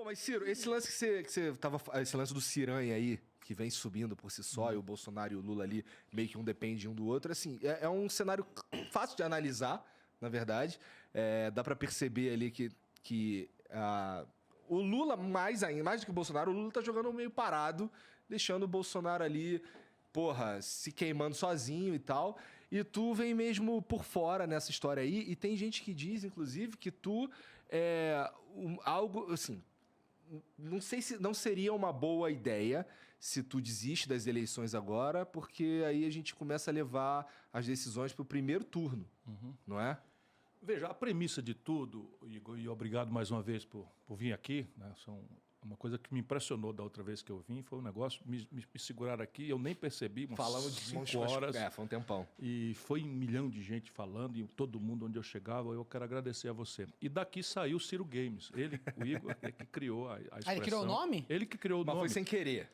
mas Ciro, esse lance esse lance do Ciranha aí, que vem subindo por si só, e o Bolsonaro e o Lula ali, meio que um depende um do outro, assim, é um cenário fácil de analisar, na verdade. Dá pra perceber ali que o Lula, mais do que o Bolsonaro, o Lula tá jogando meio parado, deixando o Bolsonaro ali, porra, se queimando sozinho e tal. E tu vem mesmo por fora nessa história aí. E tem gente que diz, inclusive, que tu algo, assim, não sei se não seria uma boa ideia se tu desiste das eleições agora, porque aí a gente começa a levar as decisões pro primeiro turno, não é? Veja, a premissa de tudo, Igor, e obrigado mais uma vez por vir aqui, né? Uma coisa que me impressionou da outra vez que eu vim foi um negócio, me segurar aqui, eu nem percebi, Falamos de 5 horas. Foi um tempão. E foi 1 milhão de gente falando, e todo mundo onde eu chegava, eu quero agradecer a você. E daqui saiu o Ciro Games, o Igor, que criou a expressão. Ele criou o nome? Ele que criou o nome. Mas foi sem querer.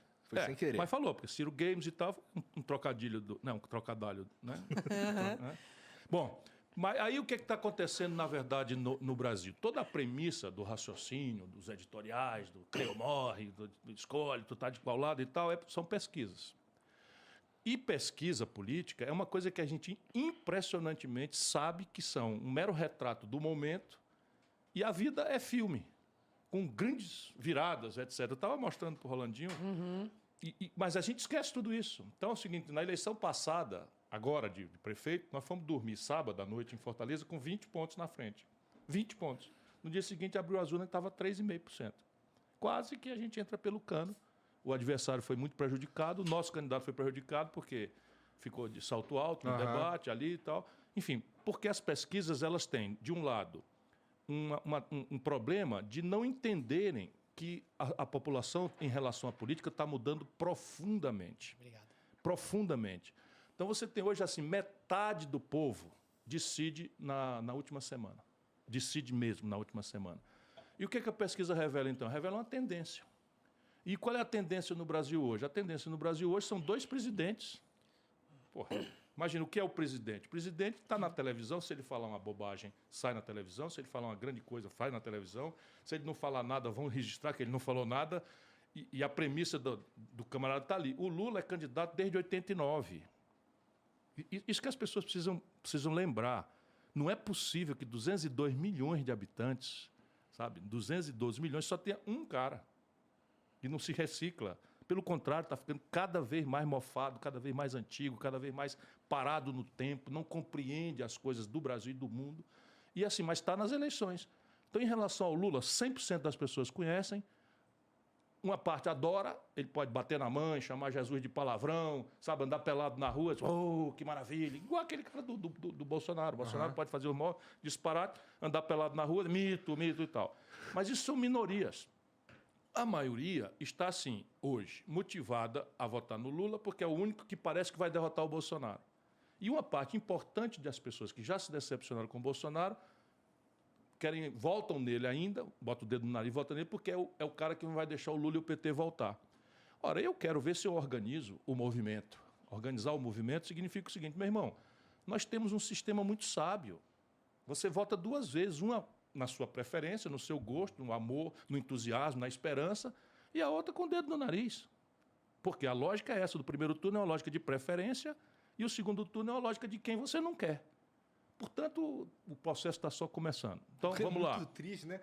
Sem querer. Mas falou, porque Ciro Games e tal, um trocadilho, um trocadalho, né? Bom, mas aí o que está acontecendo, na verdade, no Brasil? Toda a premissa do raciocínio, dos editoriais, do crê ou morre, do escolhe, tu tá de qual lado e tal, são pesquisas. E pesquisa política é uma coisa que a gente impressionantemente sabe que são um mero retrato do momento, e a vida é filme, com grandes viradas, etc. Eu estava mostrando para o Rolandinho, mas a gente esquece tudo isso. Então é o seguinte, na eleição passada, agora de prefeito, nós fomos dormir sábado à noite em Fortaleza com 20 pontos na frente. 20 pontos. No dia seguinte abriu as urnas e estava 3,5%. Quase que a gente entra pelo cano. O adversário foi muito prejudicado, o nosso candidato foi prejudicado porque ficou de salto alto no debate ali e tal. Enfim, porque as pesquisas elas têm, de um lado, um problema de não entenderem que a população em relação à política está mudando profundamente. Obrigado. Profundamente. Então você tem hoje assim, metade do povo decide na última semana. Decide mesmo na última semana. E o que a pesquisa revela então? Revela uma tendência. E qual é a tendência no Brasil hoje? A tendência no Brasil hoje são 2 presidentes. Porra, imagina o que é o presidente. O presidente está na televisão, se ele falar uma bobagem, sai na televisão. Se ele falar uma grande coisa, faz na televisão. Se ele não falar nada, vão registrar que ele não falou nada. E a premissa do camarada está ali. O Lula é candidato desde 89. Isso que as pessoas precisam lembrar. Não é possível que 202 milhões de habitantes, sabe, 212 milhões, só tenha um cara que não se recicla. Pelo contrário, está ficando cada vez mais mofado, cada vez mais antigo, cada vez mais parado no tempo, não compreende as coisas do Brasil e do mundo. E assim, mas está nas eleições. Então, em relação ao Lula, 100% das pessoas conhecem. Uma parte adora, ele pode bater na mãe, chamar Jesus de palavrão, sabe, andar pelado na rua, oh, que maravilha. Igual aquele cara do Bolsonaro. O Bolsonaro pode fazer o maior disparate, andar pelado na rua, mito e tal. Mas isso são minorias. A maioria está, assim, hoje, motivada a votar no Lula, porque é o único que parece que vai derrotar o Bolsonaro. E uma parte importante das pessoas que já se decepcionaram com o Bolsonaro voltam nele ainda, bota o dedo no nariz e volta nele, porque é o cara que não vai deixar o Lula e o PT voltar. Ora, eu quero ver se eu organizo o movimento. Organizar o movimento significa o seguinte, meu irmão, nós temos um sistema muito sábio. Você vota 2 vezes, uma na sua preferência, no seu gosto, no amor, no entusiasmo, na esperança, e a outra com o dedo no nariz. Porque a lógica é essa, do primeiro turno é uma lógica de preferência, e o segundo turno é uma lógica de quem você não quer. Portanto, o processo está só começando. Então, vamos lá. É muito triste, né?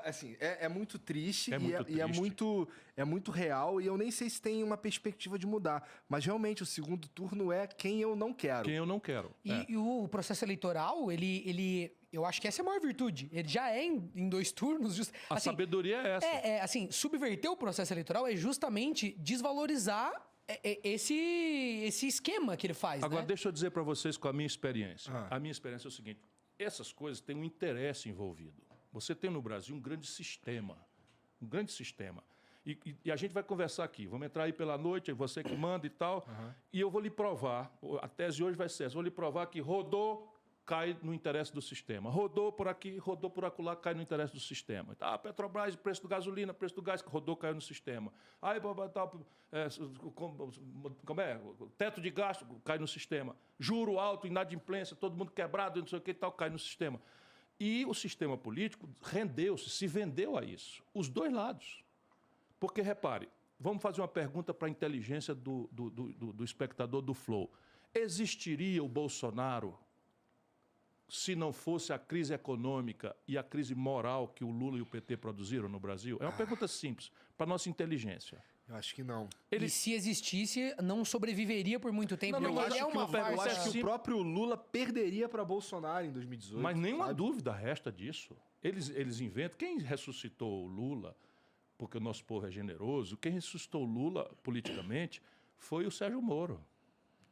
Assim, é muito triste, triste. É muito real, e eu nem sei se tem uma perspectiva de mudar. Mas realmente o segundo turno é quem eu não quero. Quem eu não quero. E o processo eleitoral, ele eu acho que essa é a maior virtude. Ele já é em 2 turnos. A sabedoria é essa. Assim, subverter o processo eleitoral é justamente desvalorizar esse esquema que ele faz. Agora, né? deixa eu dizer para vocês com a minha experiência. A minha experiência é o seguinte, essas coisas têm um interesse envolvido. Você tem no Brasil um grande sistema. Um grande sistema. E a gente vai conversar aqui. Vamos entrar aí pela noite, você que manda e tal. E eu vou lhe provar, a tese hoje vai ser essa, vou lhe provar que rodou, cai no interesse do sistema. Rodou por aqui, rodou por acolá, cai no interesse do sistema. Petrobras, preço do gasolina, preço do gás, rodou, caiu no sistema. Aí, como é? Teto de gasto, cai no sistema. Juro alto, inadimplência, todo mundo quebrado, não sei o que e tal, cai no sistema. E o sistema político rendeu-se, se vendeu a isso. Os dois lados. Porque, repare, vamos fazer uma pergunta para a inteligência do espectador do Flow. Existiria o Bolsonaro se não fosse a crise econômica e a crise moral que o Lula e o PT produziram no Brasil? É uma pergunta simples, para a nossa inteligência. Eu acho que não. E se existisse, não sobreviveria por muito tempo. Não, porque eu acho é que uma uma pergunta Eu farsa. acho que o próprio Lula perderia para Bolsonaro em 2018. Mas nenhuma sabe? dúvida resta disso. Eles inventam. Quem ressuscitou o Lula, porque o nosso povo é generoso, quem ressuscitou o Lula politicamente foi o Sérgio Moro,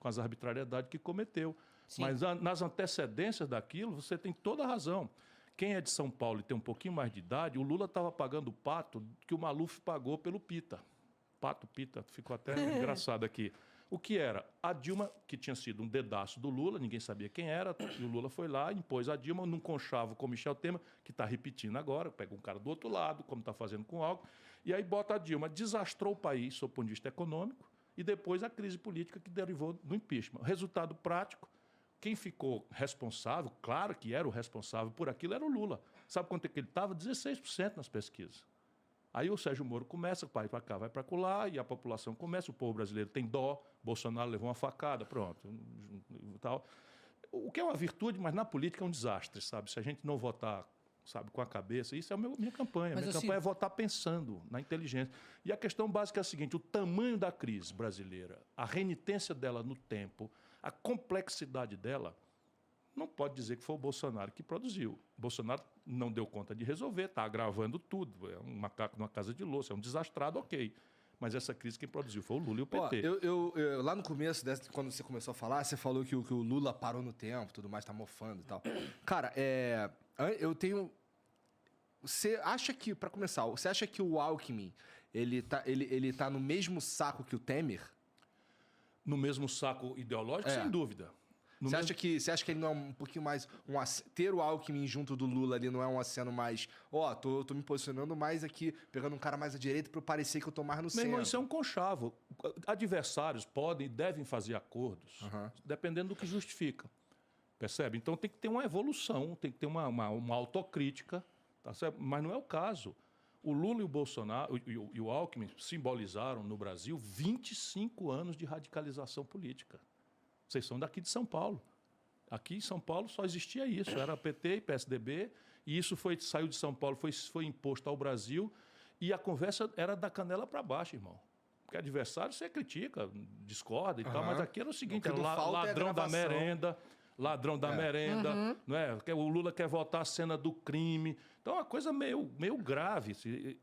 com as arbitrariedades que cometeu. Sim. Mas nas antecedências daquilo, você tem toda a razão. Quem é de São Paulo e tem um pouquinho mais de idade, o Lula estava pagando o pato que o Maluf pagou pelo Pita. Pato, Pita, ficou até engraçado aqui. O que era? A Dilma, que tinha sido um dedaço do Lula, ninguém sabia quem era, e o Lula foi lá, impôs a Dilma num conchavo com o Michel Temer, que está repetindo agora, pega um cara do outro lado, como está fazendo com o Alckmin, e aí bota a Dilma, desastrou o país, sob o ponto de vista econômico, e depois a crise política que derivou do impeachment. Resultado prático, quem ficou responsável, claro que era o responsável por aquilo, era o Lula. Sabe quanto é que ele estava? 16% nas pesquisas. Aí o Sérgio Moro começa, vai para cá, vai para colar, e a população começa, o povo brasileiro tem dó, Bolsonaro levou uma facada, pronto. Tal. O que é uma virtude, mas na política é um desastre, sabe? Se a gente não votar, sabe, com a cabeça, isso é a minha campanha. Mas Minha assim, campanha é votar pensando na inteligência. E a questão básica é a seguinte, o tamanho da crise brasileira, a renitência dela no tempo, a complexidade dela, não pode dizer que foi o Bolsonaro que produziu. O Bolsonaro não deu conta de resolver, está agravando tudo. É um macaco numa casa de louça, é um desastrado, ok. Mas essa crise quem produziu foi o Lula e o PT. Ó, lá no começo, quando você começou a falar, você falou que o Lula parou no tempo, tudo mais, tá mofando e tal. Cara, eu tenho... Você acha que, pra começar, você acha que o Alckmin, ele tá no mesmo saco que o Temer? No mesmo saco ideológico, sem dúvida. Você acha que ele não é um pouquinho mais... ter o Alckmin junto do Lula ali não é um aceno mais... tô me posicionando mais aqui, pegando um cara mais à direita para parecer que eu tô mais no Meu centro. irmão, isso é um conchavo. Adversários podem e devem fazer acordos, dependendo do que justifica. Percebe? Então tem que ter uma evolução, tem que ter uma autocrítica, tá certo? Mas não é o caso. O Lula e o Bolsonaro e o Alckmin simbolizaram no Brasil 25 anos de radicalização política. Vocês são daqui de São Paulo. Aqui em São Paulo só existia isso. Era PT e PSDB, e isso saiu de São Paulo, foi imposto ao Brasil, e a conversa era da canela para baixo, irmão. Porque adversário você critica, discorda e tal, mas aqui era o seguinte, era ladrão da merenda, não é? O Lula quer votar a cena do crime. Então é uma coisa meio grave.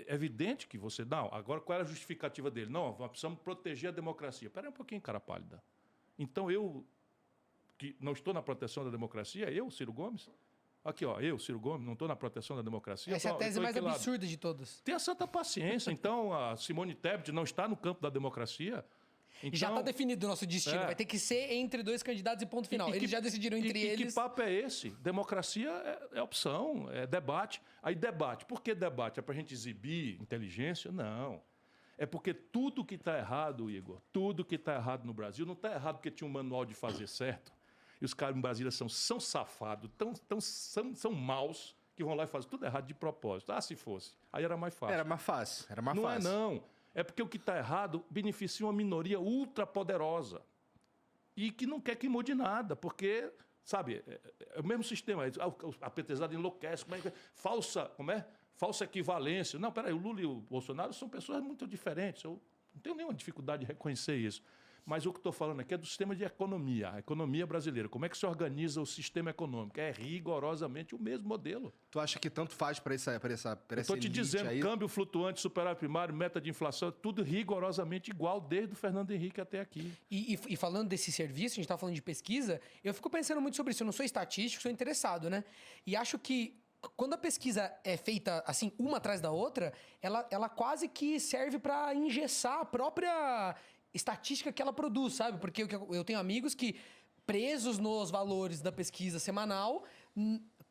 É evidente que você... Não, agora qual era a justificativa dele? Não, nós precisamos proteger a democracia. Espera aí um pouquinho, cara pálida. Então eu, que não estou na proteção da democracia, Ciro Gomes, aqui, eu, Ciro Gomes, não estou na proteção da democracia. Essa é a tese mais absurda de todas. Tenha santa paciência. Então, a Simone Tebet não está no campo da democracia. Então, já está definido o nosso destino. Vai ter que ser entre dois candidatos e ponto final. Eles já decidiram entre eles. E que papo é esse? Democracia é opção, é debate. Aí debate. Por que debate? É para a gente exibir inteligência? Não. É porque tudo que está errado, Igor, tudo que está errado no Brasil, não está errado porque tinha um manual de fazer certo. E os caras em Brasília são safados, são maus, que vão lá e fazem tudo errado de propósito. Ah, se fosse. Aí era mais fácil. Era mais fácil. Não é, não. É porque o que está errado beneficia uma minoria ultrapoderosa. E que não quer que mude nada, porque, sabe, é o mesmo sistema. A petezada enlouquece. Falsa equivalência. Não, peraí, o Lula e o Bolsonaro são pessoas muito diferentes. Eu não tenho nenhuma dificuldade de reconhecer isso. Mas o que estou falando aqui é do sistema de economia, a economia brasileira. Como é que se organiza o sistema econômico? É rigorosamente o mesmo modelo. Tu acha que tanto faz para essa Estou te dizendo, aí? Câmbio flutuante, superávit primário, meta de inflação, tudo rigorosamente igual, desde o Fernando Henrique até aqui. E falando desse serviço, a gente está falando de pesquisa, eu fico pensando muito sobre isso. Eu não sou estatístico, sou interessado, né? E acho que quando a pesquisa é feita assim, uma atrás da outra, ela quase que serve para engessar a própria estatística que ela produz, sabe? Porque eu tenho amigos que, presos nos valores da pesquisa semanal,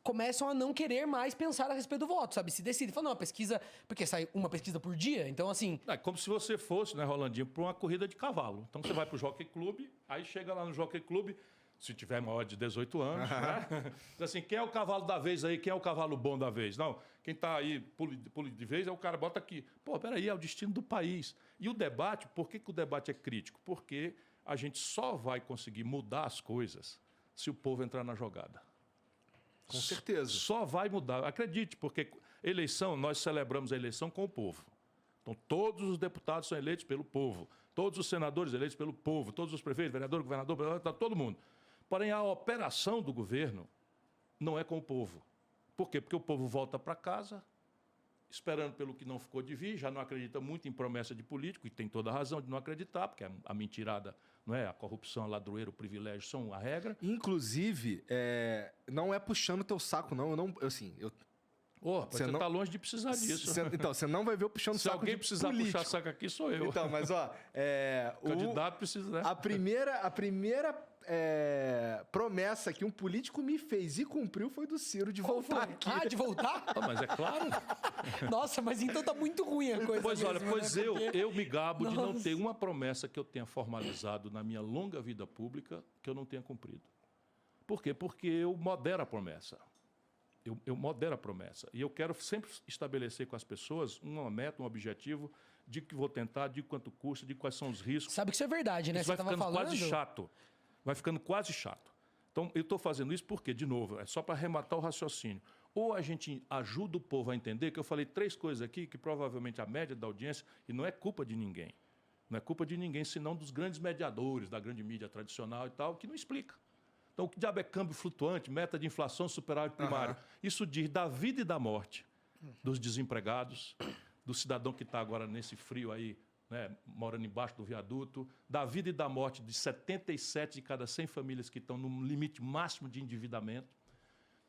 começam a não querer mais pensar a respeito do voto, sabe? Se decide, fala, não, a pesquisa... Porque sai uma pesquisa por dia, então assim... É como se você fosse, né, Rolandinho, para uma corrida de cavalo. Então você vai para o Jockey Club, aí chega lá no Jockey Club, Se tiver maior de 18 anos, né? Diz assim, quem é o cavalo da vez aí? Quem é o cavalo bom da vez? Não, quem está aí, pule de vez, é o cara bota aqui. Pô, peraí, é o destino do país. E o debate, por que o debate é crítico? Porque a gente só vai conseguir mudar as coisas se o povo entrar na jogada. Com certeza. Só vai mudar. Acredite, porque eleição, nós celebramos a eleição com o povo. Então, todos os deputados são eleitos pelo povo. Todos os senadores eleitos pelo povo. Todos os prefeitos, vereador, governador, todo mundo. Porém, a operação do governo não é com o povo. Por quê? Porque o povo volta para casa, esperando pelo que não ficou de vir, já não acredita muito em promessa de político, e tem toda a razão de não acreditar, porque a mentirada, não é? A corrupção, a ladroeira, o privilégio são a regra. Inclusive, não é puxando teu saco, não. Você Você não- está longe de precisar disso. Então, você não vai ver eu puxando Se saco alguém de precisar político. puxar saco aqui, sou eu. Então, mas ó, O candidato precisa, né? a primeira promessa que um político me fez e cumpriu foi do Ciro de voltar aqui. Ah, de voltar? Ah, mas é claro. Nossa, mas então tá muito ruim a coisa. Pois olha, mesmo, né? Porque- eu me gabo de não Nossa. ter uma promessa que eu tenha formalizado na minha longa vida pública que eu não tenha cumprido. Por quê? Porque eu modero a promessa. Eu modero a promessa. E eu quero sempre estabelecer com as pessoas uma meta, um objetivo de que vou tentar, de quanto custa, de quais são os riscos. Sabe que isso é verdade, né? Isso Você vai tava ficando falando. quase chato. Vai ficando quase chato. Então, eu estou fazendo isso porque, de novo, é só para arrematar o raciocínio. Ou a gente ajuda o povo a entender, que eu falei 3 coisas aqui que provavelmente a média da audiência, e não é culpa de ninguém. Não é culpa de ninguém, senão dos grandes mediadores, da grande mídia tradicional e tal, que não explica. Então, o que diabo é câmbio flutuante, meta de inflação, superávit primário? Isso diz da vida e da morte dos desempregados, do cidadão que está agora nesse frio aí, né, morando embaixo do viaduto, da vida e da morte de 77 de cada 100 famílias que estão no limite máximo de endividamento,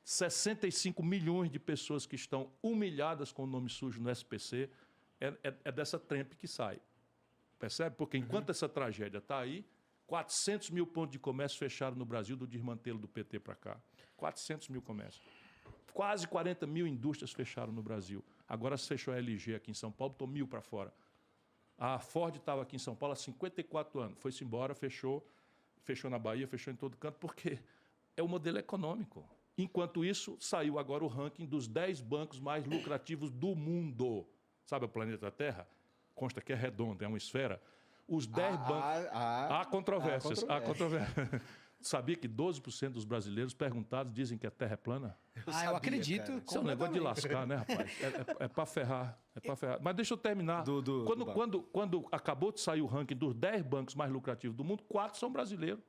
65 milhões de pessoas que estão humilhadas com o nome sujo no SPC, é dessa trempe que sai. Percebe? Porque enquanto essa tragédia está aí, 400 mil pontos de comércio fecharam no Brasil do desmantelo do PT para cá. 400 mil comércios. Quase 40 mil indústrias fecharam no Brasil. Agora se fechou a LG aqui em São Paulo, botou 1.000 para fora. A Ford estava aqui em São Paulo há 54 anos. Foi-se embora, fechou na Bahia, fechou em todo canto, porque é o modelo econômico. Enquanto isso, saiu agora o ranking dos 10 bancos mais lucrativos do mundo. Sabe o planeta Terra? Consta que é redondo, é uma esfera. Os 10 bancos... Há controvérsias. Há controvérsias. Sabia que 12% dos brasileiros perguntados dizem que a Terra é plana? Eu acredito. cara. Isso é um negócio de completamente. lascar, né, rapaz? É para ferrar. É para ferrar. Mas deixa eu terminar. Quando acabou de sair o ranking dos 10 bancos mais lucrativos do mundo, 4 são brasileiros.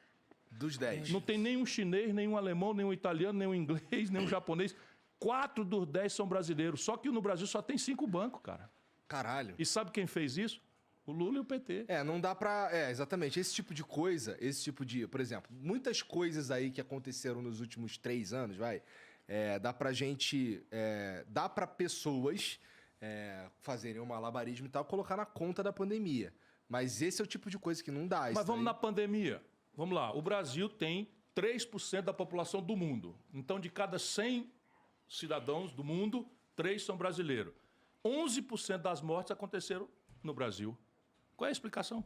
Dos 10. Não tem nenhum chinês, nenhum alemão, nenhum italiano, nenhum inglês, nenhum japonês. 4 dos 10 são brasileiros. Só que no Brasil só tem 5 bancos, cara. Caralho. E sabe quem fez isso? O Lula e o PT. Não dá pra... exatamente. Esse tipo de coisa, por exemplo, muitas coisas aí que aconteceram nos últimos 3 anos, dá pra gente... dá pra pessoas fazerem um malabarismo e tal, colocar na conta da pandemia. Mas esse é o tipo de coisa que não dá. Mas vamos na pandemia. Vamos lá. O Brasil tem 3% da população do mundo. Então, de cada 100 cidadãos do mundo, 3 são brasileiros. 11% das mortes aconteceram no Brasil. Qual é a explicação?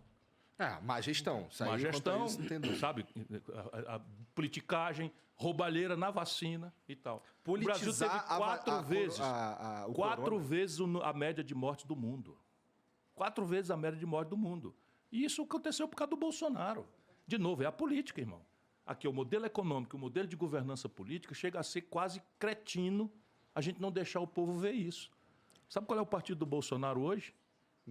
Má gestão. Isso aí, Má quanto a gestão, isso, não tem dúvida. sabe? A politicagem, roubalheira na vacina e tal. O Brasil teve Politizar 4 vezes a média de mortes do mundo. 4 vezes a média de morte do mundo. E isso aconteceu por causa do Bolsonaro. De novo, é a política, irmão. Aqui, o modelo econômico, o modelo de governança política chega a ser quase cretino a gente não deixar o povo ver isso. Sabe qual é o partido do Bolsonaro hoje?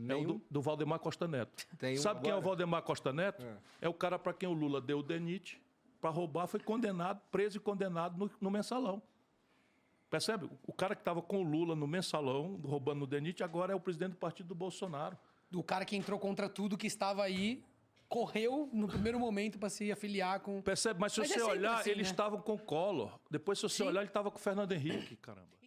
É o do Valdemar Costa Neto. Sabe quem é o Valdemar Costa Neto? É o cara para quem o Lula deu o DENIT para roubar, foi condenado, preso e condenado no mensalão. Percebe? O cara que estava com o Lula no mensalão, roubando no DENIT, agora é o presidente do partido do Bolsonaro. O cara que entrou contra tudo que estava aí, correu no primeiro momento para se afiliar com... Percebe? Mas se Mas é você sempre olhar, assim, eles né? estavam com o Collor. Depois, se você Sim. olhar, ele estava com o Fernando Henrique, caramba.